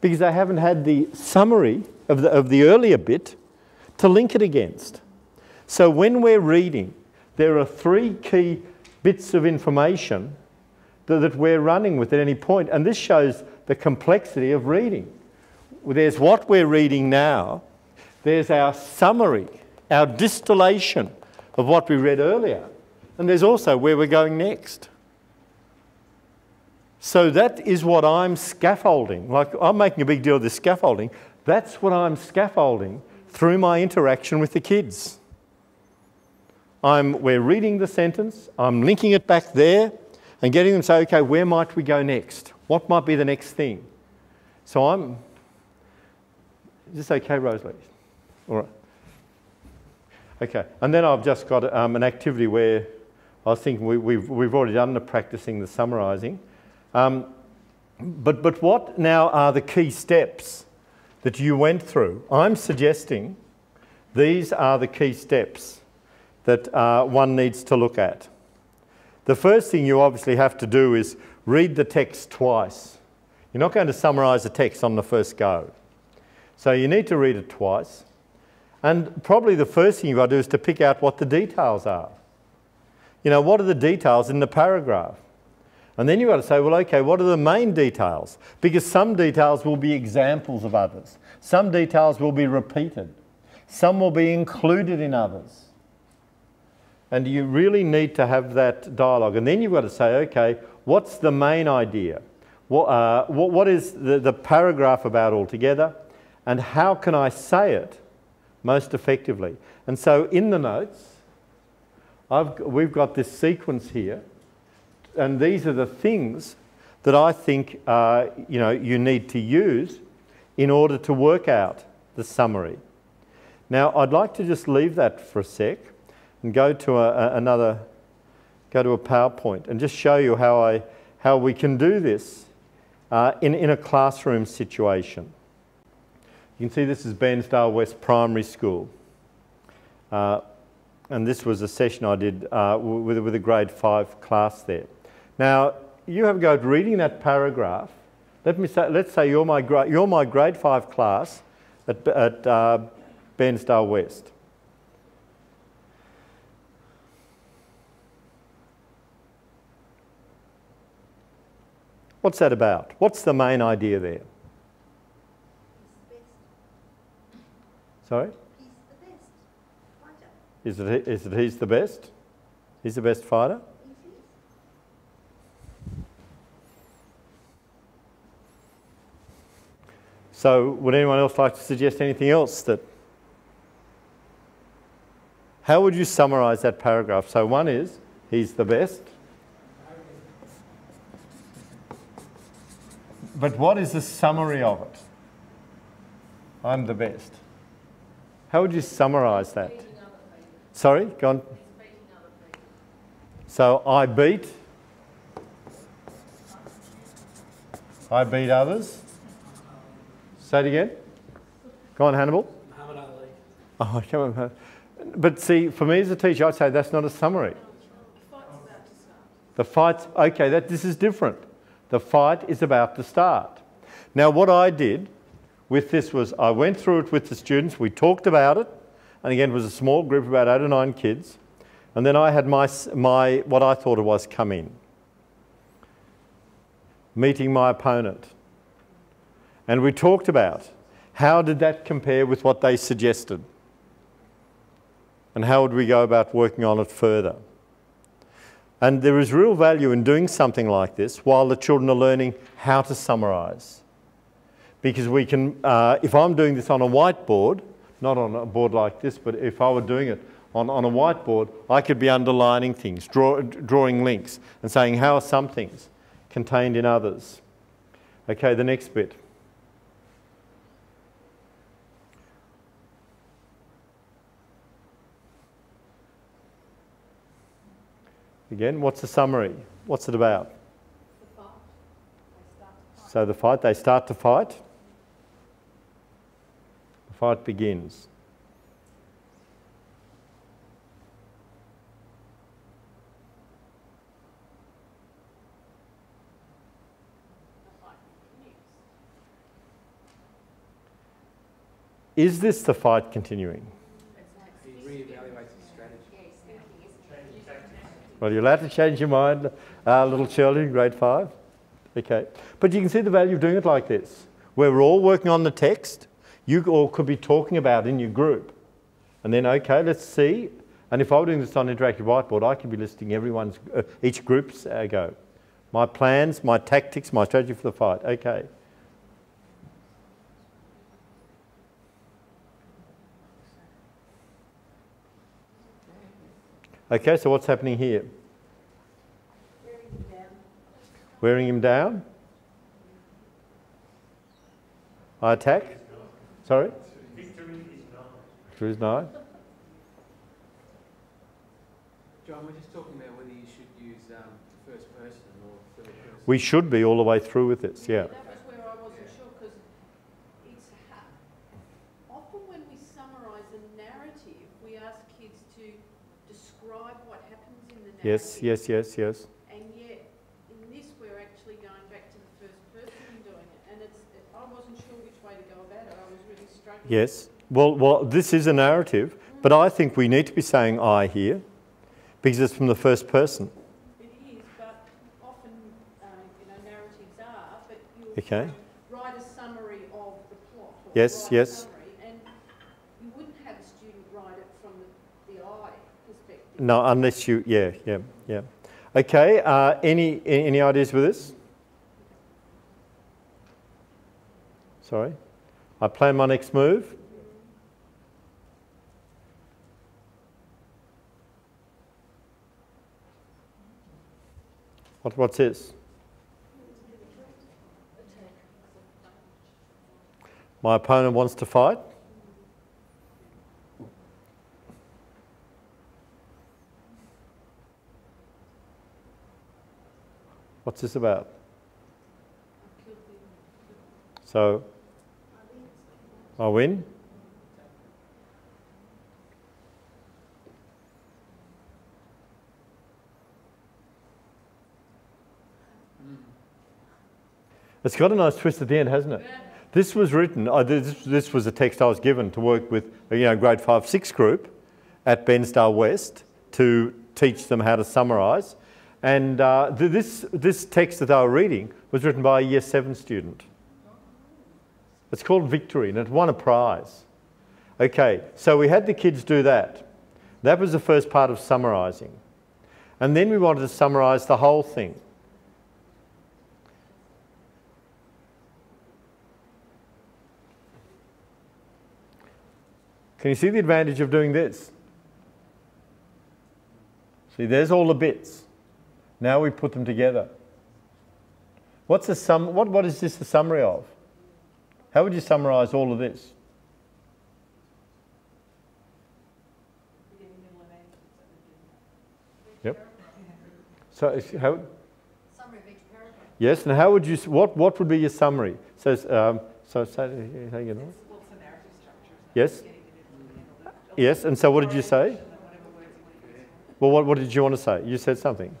because they haven't had the summary of the earlier bit to link it against. So when we're reading, there are 3 key bits of information that we're running with at any point, and this shows the complexity of reading. There's what we're reading now, there's our summary, our distillation of what we read earlier, and there's also where we're going next. So that is what I'm scaffolding. Like, I'm making a big deal of this scaffolding. That's what I'm scaffolding through my interaction with the kids. We're reading the sentence, I'm linking it back there and getting them to say, okay, where might we go next? What might be the next thing? So is this okay, Rosalie? All right. Okay, and then I've just got an activity where I was thinking we've already done the practicing the summarising. But what now are the key steps that you went through? I'm suggesting these are the key steps that one needs to look at. The first thing you obviously have to do is read the text twice. You're not going to summarise the text on the first go. So you need to read it twice. And probably the first thing you've got to do is to pick out what the details are. You know, what are the details in the paragraph? And then you've got to say, well, okay, what are the main details? Because some details will be examples of others. Some details will be repeated. Some will be included in others. And you really need to have that dialogue. And then you've got to say, okay, what's the main idea? What is the paragraph about altogether? And how can I say it most effectively? And so in the notes, we've got this sequence here. And these are the things that I think you need to use in order to work out the summary. Now, I'd like to just leave that for a sec and go to a PowerPoint and just show you how we can do this in a classroom situation. You can see this is Bairnsdale West Primary School. And this was a session I did with a grade 5 class there. Now, you have a go at reading that paragraph. Let's say you're my grade 5 class at Bairnsdale West. What's that about? What's the main idea there? Sorry? He's the best fighter. Is it he's the best? He's the best fighter? So, would anyone else like to suggest anything else? How would you summarise that paragraph? So one is, he's the best. But what is the summary of it? I'm the best. How would you summarise that? Sorry, go on. So I beat others. Say it again. Go on, Hannibal. Muhammad Ali. Oh, come on. But see, for me as a teacher, I'd say that's not a summary. The fight's okay. This is different. The fight is about to start. Now, what I did with this was I went through it with the students. We talked about it, and again, it was a small group of about 8 or 9 kids. And then I had my what I thought it was come in, meeting my opponent. And we talked about how did that compare with what they suggested? And how would we go about working on it further? And there is real value in doing something like this while the children are learning how to summarise. Because we can, if I'm doing this on a whiteboard, not on a board like this, but if I were doing it on a whiteboard, I could be underlining things, drawing links and saying how are some things contained in others. Okay, the next bit. Again, what's the summary? What's it about? The fight. So the fight, they start to fight. The fight begins. The fight continues. Is this the fight continuing? He reevaluates his strategy. Well, you're allowed to change your mind, little Shirley, grade 5. Okay. But you can see the value of doing it like this, where we're all working on the text. You all could be talking about in your group. And then, okay, let's see. And if I were doing this on interactive whiteboard, I could be listing everyone's, each group's go. My plans, my tactics, my strategy for the fight. Okay. Okay, so what's happening here? Wearing him down. Wearing him down? I attack? Sorry? Victory is nigh. John, we're just talking about whether you should use first person or third person. We should be all the way through with this, yeah. That was where I wasn't sure, because it's often when we summarise a narrative, we ask kids to describe what happens in the narrative. Yes. And yet, in this, we're actually going back to the first person and doing it. And I wasn't sure which way to go about it. I was really struggling. Yes. Well, this is a narrative, but I think we need to be saying I here, because it's from the first person. It is, but often, narratives are, but you'll Okay. write a summary of the plot. Or Yes, write yes. A summary, and you wouldn't have a student write it from the I perspective. No, unless you, yeah. Okay, any ideas with this? Sorry. I plan my next move. What's this? My opponent wants to fight. What's this about? So, I win. It's got a nice twist at the end, hasn't it? Yeah. This was written, this was a text I was given to work with a grade 5-6 group at Bensdale West to teach them how to summarise. And this text that they were reading was written by a Year 7 student. It's called Victory, and it won a prize. Okay, so we had the kids do that. That was the first part of summarising. And then we wanted to summarise the whole thing. Can you see the advantage of doing this? See, there's all the bits. Now we put them together. What is this a summary of? How would you summarise all of this? Yep. So how? Summary of each paragraph. Yes, and how would you? What would be your summary? So how you know? What's the narrative structure? Yes. Yes, and so what did you say? Well, what did you want to say? You said something.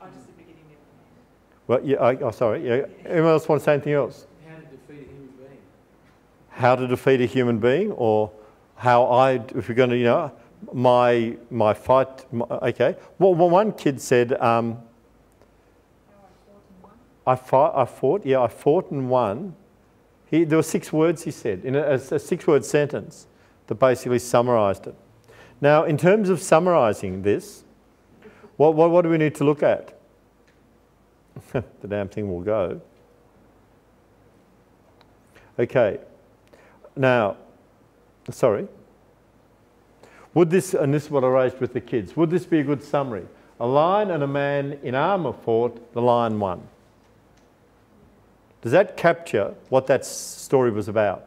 Oh, just the beginning. Well, yeah. Sorry. Yeah. Anyone else want to say anything else? How to defeat a human being. How to defeat a human being, or how if you're going to, my fight. Okay. Well, one kid said, I fought and won. There were 6 words he said in a 6-word sentence that basically summarised it. Now, in terms of summarising this, what do we need to look at? The damn thing will go. Okay. Now, sorry. Would this, and this is what I raised with the kids, would this be a good summary? A lion and a man in armour fought, the lion won. Does that capture what that story was about?